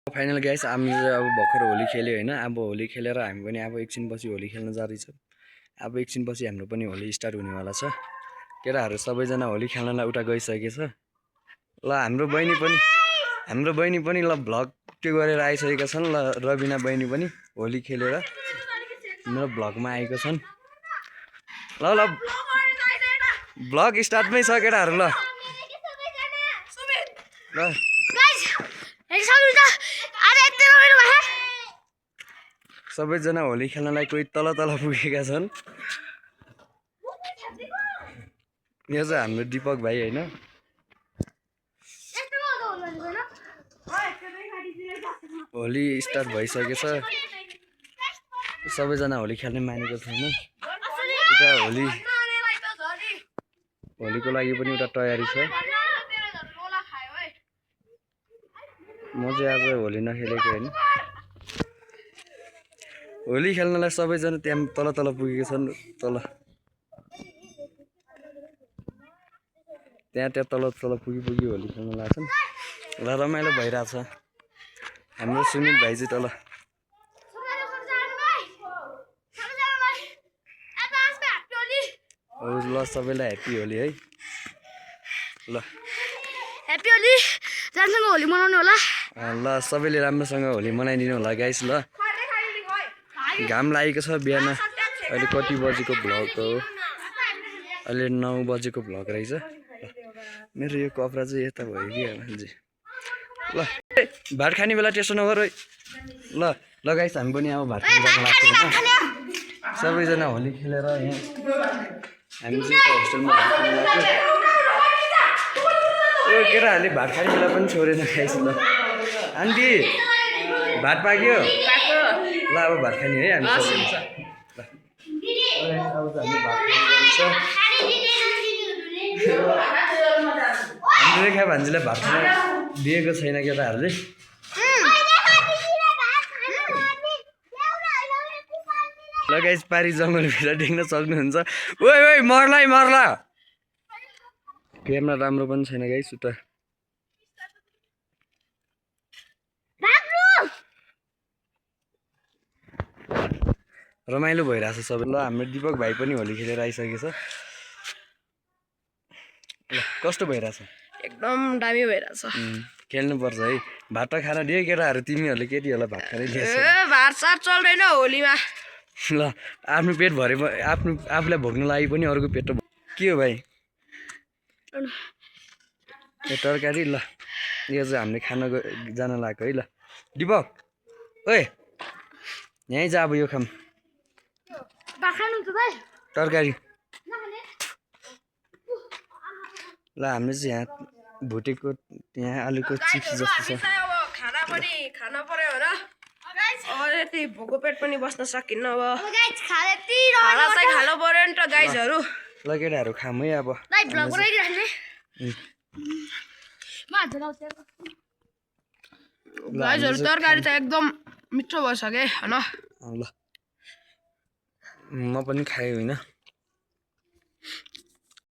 Final guys हामीले अब भर्खर होली खेल्यो होइन। अब होली खेलेर हामी पनि अब एकछिनपछि होली खेल्न जाँदैछौँ। अब एकछिनपछि हाम्रो पनि होली स्टार्ट हुनेवाला छ। केटाहरू सबैजना होली खेल्नलाई उता गइसकेको छ। ल हाम्रो बहिनी पनि ल भ्लग के गरेर आइसकेका छन्। ल रबिना बहिनी पनि होली खेलेर मेरो भ्लगमा आएको छन्। ल ल भ्लग स्टार्टमै छ केटाहरू। ल ल सबैजना होली खेल्नलाई कोही तल पुगेका छन्। यो चाहिँ हाम्रो दीपक भाइ होइन। होली स्टार्ट भइसकेको छ। सबैजना होली खेल्ने मानेको छैन। उता होलीको लागि पनि एउटा तयारी छ। म चाहिँ आज होली नखेलेको होइन। होली खेल्नलाई सबैजना त्यहाँ तल पुगेको छन्। त्यहाँ तल पुगी होली खेल्न लाग्छन्। ल रमाइलो भइरहेछ। हाम्रो सुमित भाइ चाहिँ तल। ल सबैलाई ह्याप्पी होली है। ल ह्याप्पी होली। राम्रोसँग होली मनाउनु होला। ल सबैले राम्रोसँग होली मनाइदिनु होला गाइस। ल घाम लागेको छ बिहान। अहिले कति बजेको भ्लग हो? अहिले 9 बजेको भ्लग रहेछ। मेरो यो कपडा चाहिँ यता भयो कि मान्छे। ल भात खाने बेला टेस्ट नगर है। ल गाइस हामी पनि अब भात खान जान लाग्छ होइन। सबैजना होली खेलेर यहाँ हामी चाहिँ होस्टेलमा भात खान लाग्छ। यो केटाहरूले भात खाने बेला पनि छोडेन गाइस। ल आन्टी भात पाक्यो? ल अब भात खाने है हामी सबै। अब हामी भात खाने जान्छ। हाम्रो रेखा भान्जीलाई भात खान दिएको छैन केटाहरूले। ल गाइस पारी जङ्गलभित्र देख्न सक्नुहुन्छ। ओइ मर्ला। क्यामेरा राम्रो पनि छैन गाइस। उता रमाइलो भइरहेछ सबै। ल हाम्रो दीपक भाइ पनि होली खेलेर आइसकेको छ। ल कस्तो भइरहेछ? एकदम दामी भइरहेछ। खेल्नुपर्छ है। भात खान दिए केटाहरू। तिमीहरूले केटीहरूलाई भात खानै दिएछ। भात सात चल्दैन होलीमा। ल आफ्नो पेट भरे आफूलाई भोग्न लागि पनि अर्को पेट के हो भाइ? यो तरकारी। ल यो चाहिँ हामीले खान जान लाग्यो है। ल दीपक ओए यहीँ जा अब यो खाम तरकारी। ल हामीले चाहिँ यहाँ भुटेको यहाँ आलुको चिप्स जस्तो छ। खाना पनि खान पर्यो र। यति भोको पेट पनि बस्न सकिन्न। अब खाना चाहिँ खानु पर्यो नि त गाइजहरू। ल केटाहरू खाम है अब। गाइजहरू तरकारी त एकदम मिठो भइसक्यो होइन। ल म पनि खाएँ होइन।